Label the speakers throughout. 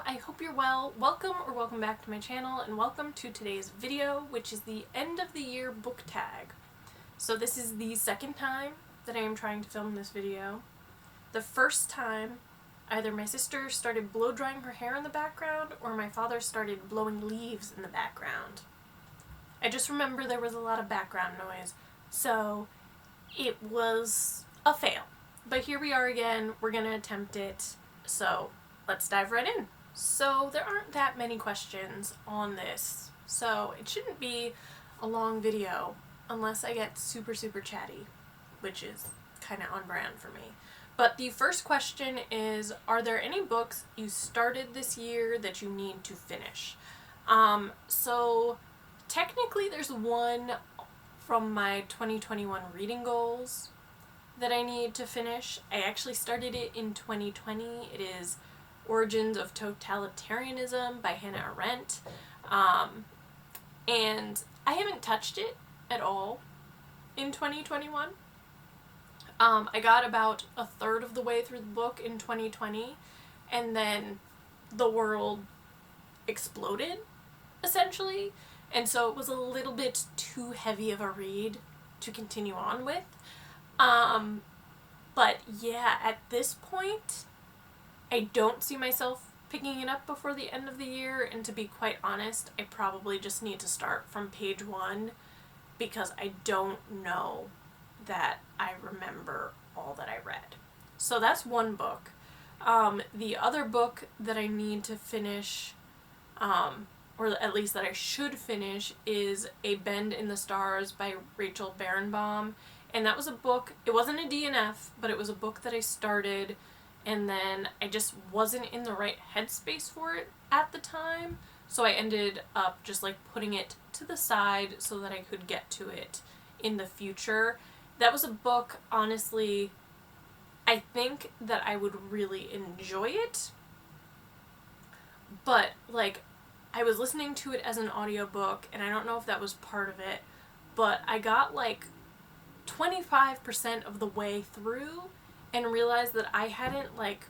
Speaker 1: I hope you're well. Welcome back to my channel, and welcome to today's video, which is the end of the year book tag. So this is the second time that I am trying to film this video. The first time, either my sister started blow drying her hair in the background, or my father started blowing leaves in the background. I just remember there was a lot of background noise, so it was a fail. But here we are again, we're gonna attempt it, so let's dive right in. So there aren't that many questions on this, so it shouldn't be a long video unless I get super chatty, which is kind of on brand for me. But the first question is, are there any books you started this year that you need to finish? So technically there's one from my 2021 reading goals that I need to finish. I actually started it in 2020. It is Origins of Totalitarianism by Hannah Arendt. And I haven't touched it at all in 2021. I got about a third of the way through the book in 2020, and then the world exploded, essentially, and so it was a little bit too heavy of a read to continue on with. But yeah, at this point, I don't see myself picking it up before the end of the year, and to be quite honest, I probably just need to start from page 1 because I don't know that I remember all that I read. So that's one book. The other book that I need to finish, or at least that I should finish, is A Bend in the Stars by Rachel Barenbaum. And that was a book, it wasn't a DNF, but it was a book that I started, and then I just wasn't in the right headspace for it at the time, so I ended up just like putting it to the side so that I could get to it in the future. That was a book, honestly, I think that I would really enjoy it, but like I was listening to it as an audiobook, and I don't know if that was part of it, but I got like 25% of the way through and realized that I hadn't like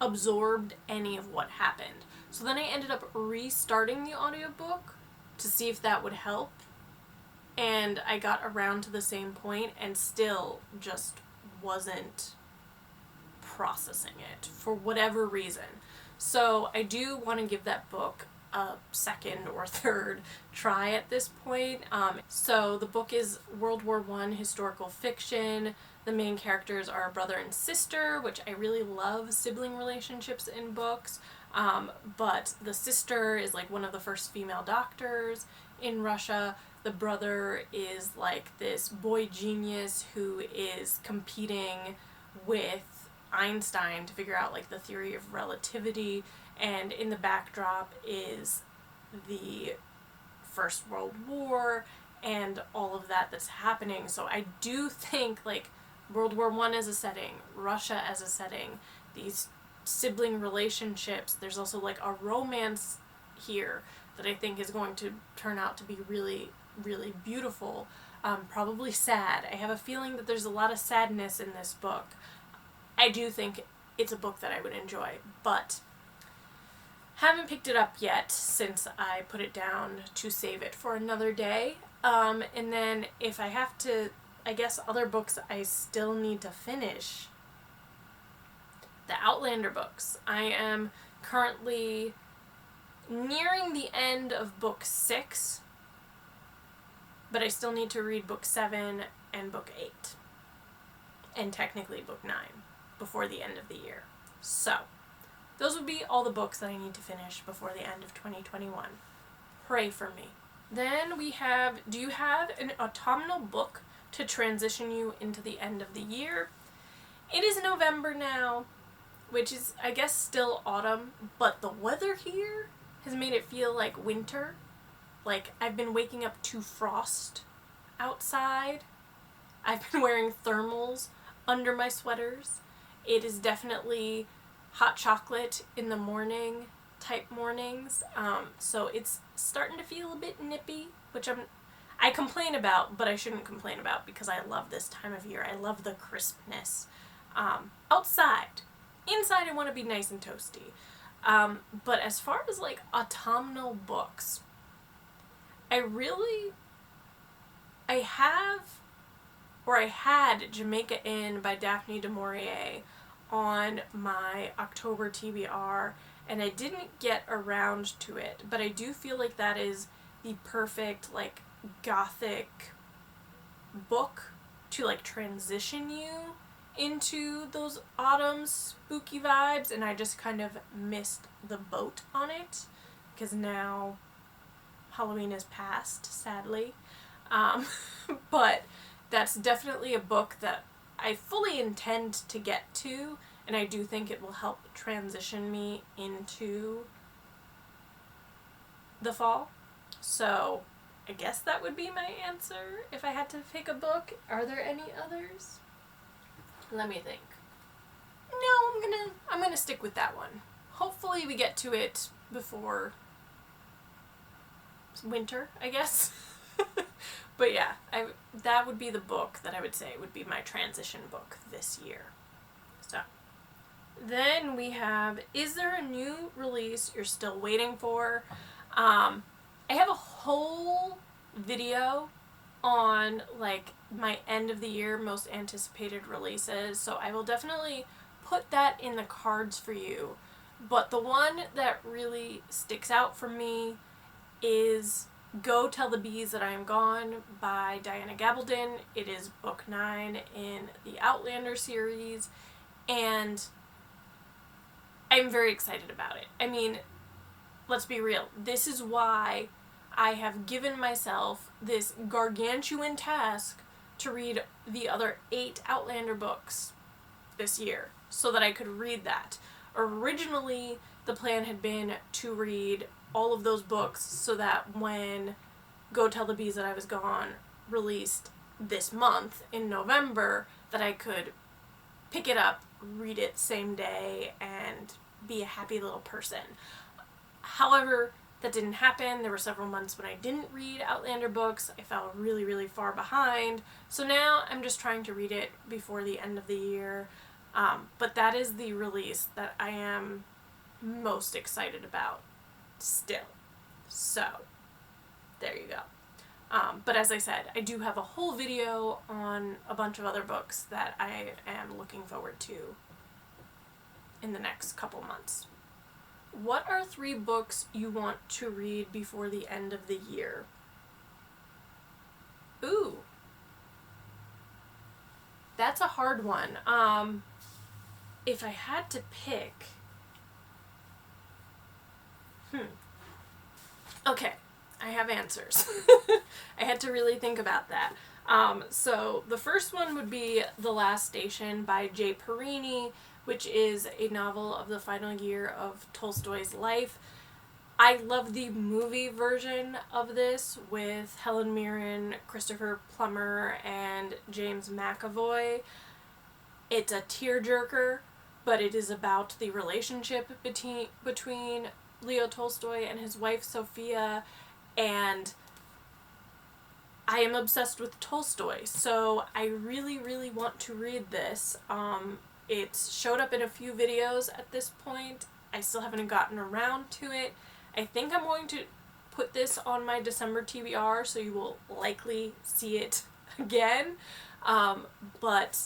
Speaker 1: absorbed any of what happened. So then I ended up restarting the audiobook to see if that would help, and I got around to the same point and still just wasn't processing it for whatever reason. So I do want to give that book a second or third try at this point. So the book is World War I historical fiction. The main characters are a brother and sister, which I really love sibling relationships in books. But the sister is like one of the first female doctors in Russia. The brother is like this boy genius who is competing with Einstein to figure out like the theory of relativity, and in the backdrop is the First World War and all of that that's happening. So I do think like World War I as a setting, Russia as a setting, these sibling relationships, there's also like a romance here that I think is going to turn out to be really beautiful, probably sad. I have a feeling that there's a lot of sadness in this book. I do think it's a book that I would enjoy, but haven't picked it up yet since I put it down to save it for another day. And then if I have to, I guess other books I still need to finish. The Outlander books. I am currently nearing the end of book 6, but I still need to read book 7 and book 8, and technically book 9 before the end of the year. So those would be all the books that I need to finish before the end of 2021. Pray for me. Then we have, do you have an autumnal book to transition you into the end of the year? It is November now, which is, I guess, still autumn, but the weather here has made it feel like winter. Like, I've been waking up to frost outside. I've been wearing thermals under my sweaters. It is definitely hot chocolate in the morning type mornings. So it's starting to feel a bit nippy, which I complain about, but I shouldn't complain about because I love this time of year. I love the crispness outside. inside I want to be nice and toasty. But as far as like autumnal books, I had Jamaica Inn by Daphne du Maurier on my October TBR, and I didn't get around to it, but I do feel like that is the perfect like gothic book to like transition you into those autumn spooky vibes, and I just kind of missed the boat on it because now Halloween is past, sadly. But that's definitely a book that I fully intend to get to, and I do think it will help transition me into the fall. So I guess that would be my answer if I had to pick a book. Are there any others? Let me think. No, I'm gonna stick with that one. Hopefully we get to it before winter, I guess. But yeah, that would be the book that I would say would be my transition book this year. So then we have, is there a new release you're still waiting for? I have a whole video on like my end of the year most anticipated releases, so I will definitely put that in the cards for you. But the one that really sticks out for me is Go Tell the Bees That I Am Gone by Diana Gabaldon. It is book 9 in the Outlander series, and I'm very excited about it. I mean, let's be real. This is why I have given myself this gargantuan task to read the other 8 Outlander books this year, so that I could read that. Originally, the plan had been to read all of those books so that when Go Tell the Bees That I Was Gone released this month in November, that I could pick it up, read it same day, and be a happy little person. However, that didn't happen. There were several months when I didn't read Outlander books. I fell really, really far behind. So now I'm just trying to read it before the end of the year. But that is the release that I am most excited about still. So, there you go. But as I said, I do have a whole video on a bunch of other books that I am looking forward to in the next couple months. What are 3 books you want to read before the end of the year? Ooh. That's a hard one. If I had to pick... Okay, I have answers. I had to really think about that. So the first one would be The Last Station by J. Perini, which is a novel of the final year of Tolstoy's life. I love the movie version of this with Helen Mirren, Christopher Plummer, and James McAvoy. It's a tearjerker, but it is about the relationship between Leo Tolstoy and his wife Sophia, and I am obsessed with Tolstoy, so I really, really want to read this. It's showed up in a few videos at this point. I still haven't gotten around to it. I think I'm going to put this on my December TBR, so you will likely see it again. But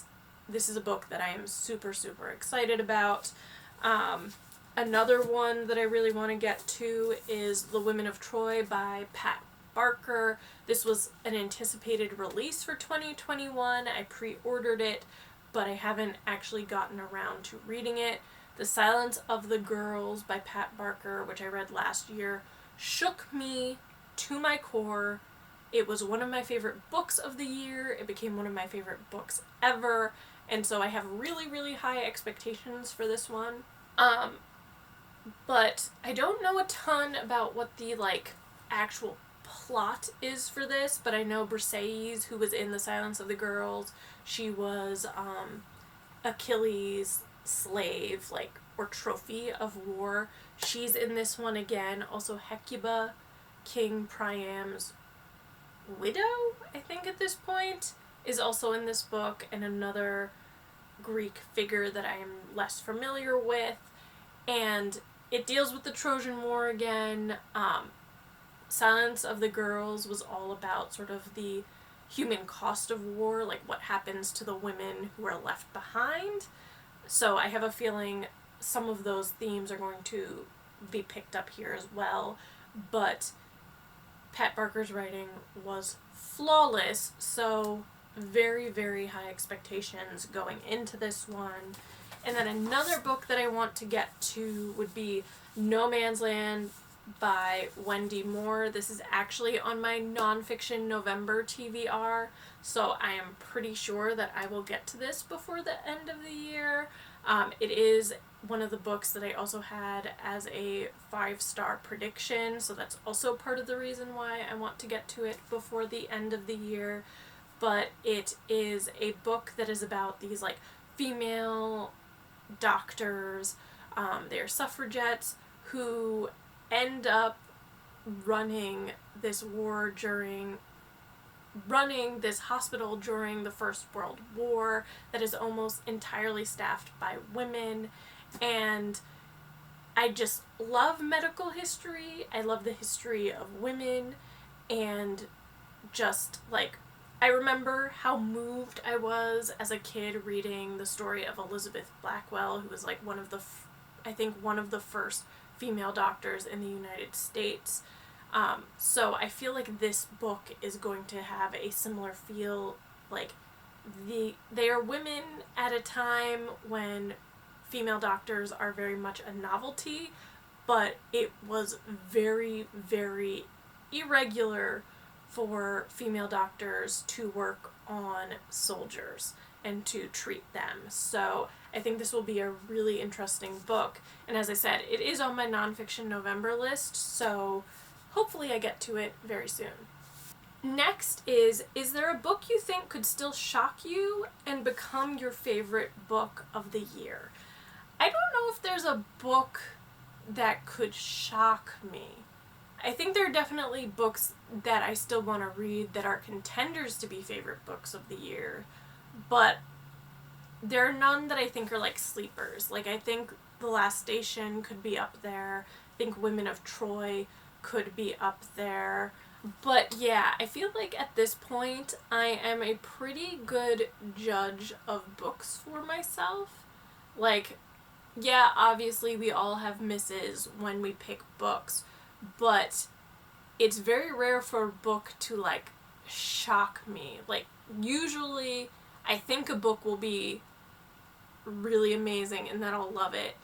Speaker 1: this is a book that I am super, super excited about. Another one that I really want to get to is The Women of Troy by Pat Barker. This was an anticipated release for 2021. I pre-ordered it, but I haven't actually gotten around to reading it. The Silence of the Girls by Pat Barker, which I read last year, shook me to my core. It was one of my favorite books of the year. It became one of my favorite books ever, and so I have really, really high expectations for this one. But I don't know a ton about what the, actual plot is for this, but I know Briseis, who was in The Silence of the Girls, she was, Achilles' slave, or trophy of war. She's in this one again. Also Hecuba, King Priam's widow, I think at this point, is also in this book, and another Greek figure that I am less familiar with, and it deals with the Trojan War again. Silence of the Girls was all about sort of the human cost of war, like what happens to the women who are left behind. So I have a feeling some of those themes are going to be picked up here as well. But Pat Barker's writing was flawless, so very, very high expectations going into this one. And then another book that I want to get to would be No Man's Land by Wendy Moore. This is actually on my nonfiction November TBR, so I am pretty sure that I will get to this before the end of the year. It is one of the books that I also had as a 5-star prediction, so that's also part of the reason why I want to get to it before the end of the year. But it is a book that is about these like female doctors, they're suffragettes who end up running this hospital during the First World War that is almost entirely staffed by women. And I just love medical history. I love the history of women, and just like, I remember how moved I was as a kid reading the story of Elizabeth Blackwell, who was like one of the first female doctors in the United States. So I feel like this book is going to have a similar feel. Like, they are women at a time when female doctors are very much a novelty, but it was very, very irregular for female doctors to work on soldiers and to treat them. So I think this will be a really interesting book. And as I said, it is on my nonfiction November list, so hopefully I get to it very soon. Next is there a book you think could still shock you and become your favorite book of the year? I don't know if there's a book that could shock me. I think there are definitely books that I still want to read that are contenders to be favorite books of the year, but there are none that I think are like sleepers. Like, I think The Last Station could be up there. I think Women of Troy could be up there. But yeah, I feel like at this point I am a pretty good judge of books for myself. Like, yeah, obviously we all have misses when we pick books, but it's very rare for a book to like shock me. Like, usually I think a book will be really amazing and then I'll love it,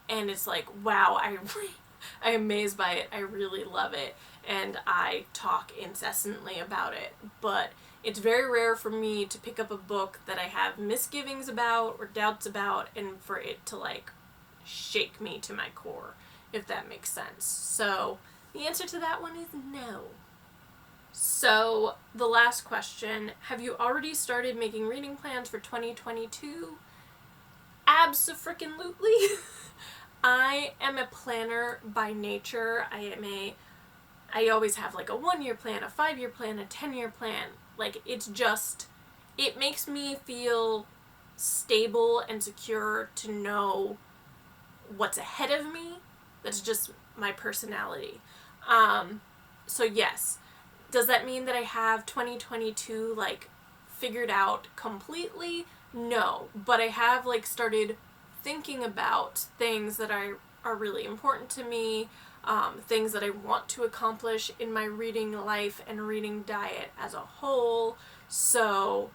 Speaker 1: and it's like, wow, I'm amazed by it, I really love it, and I talk incessantly about it. But it's very rare for me to pick up a book that I have misgivings about or doubts about and for it to like shake me to my core, if that makes sense. So the answer to that one is no. So the last question, have you already started making reading plans for 2022? Abso-freaking-lutely. I am a planner by nature. I always have like a 1-year plan, a 5-year plan, a 10-year plan. Like, it makes me feel stable and secure to know what's ahead of me. That's just my personality. So yes. Does that mean that I have 2022 like figured out completely? No, but I have like started thinking about things that are really important to me, things that I want to accomplish in my reading life and reading diet as a whole. So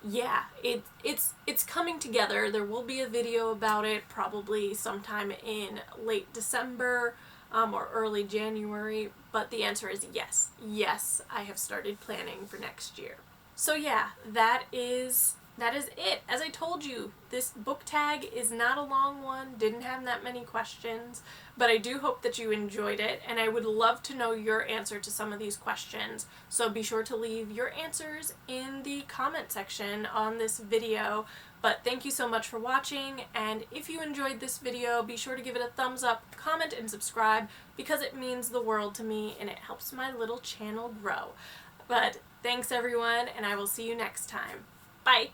Speaker 1: yeah, it's coming together. There will be a video about it probably sometime in late December or early January, but the answer is yes. Yes, I have started planning for next year. So yeah, that is it. As I told you, this book tag is not a long one, didn't have that many questions, but I do hope that you enjoyed it, and I would love to know your answer to some of these questions. So be sure to leave your answers in the comment section on this video. But thank you so much for watching, and if you enjoyed this video, be sure to give it a thumbs up, comment, and subscribe, because it means the world to me and it helps my little channel grow. But thanks everyone, and I will see you next time. Bye!